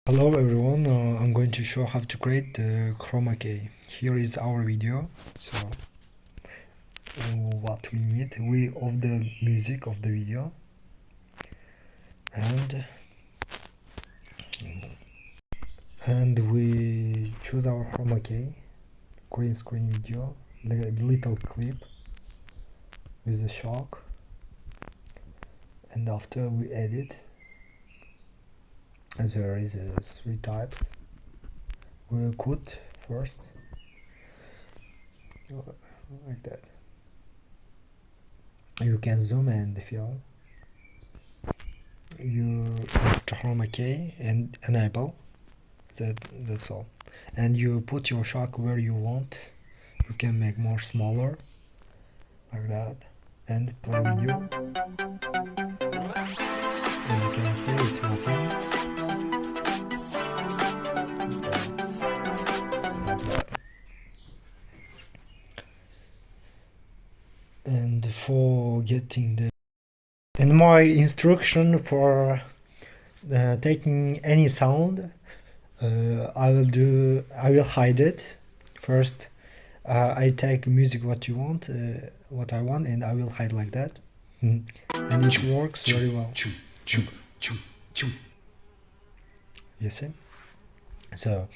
Hello everyone, I'm going to show how to create the chroma key. Here is our video. So what we need, we of the music of the video, and we choose our chroma key, green screen video, little clip with a shock, and after we edit. There is three types. We cut first like that. You can zoom and fill. You enter chroma key and enable. That's all. And you put your shock where you want. You can make more smaller like that and play video. As you can see, it's working. And for getting the my instruction for taking any sound, I will hide it first. I take music what I want, and I will hide like that, and it works very well. You see? So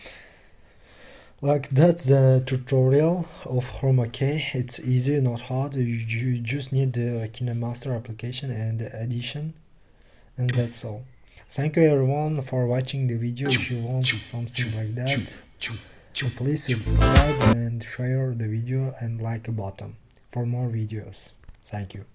like that's the tutorial of chroma key. It's easy, not hard. You just need the KineMaster application and the edition, and that's all. Thank you everyone for watching the video. If you want something like that, please subscribe and share the video and like a button for more videos. Thank you.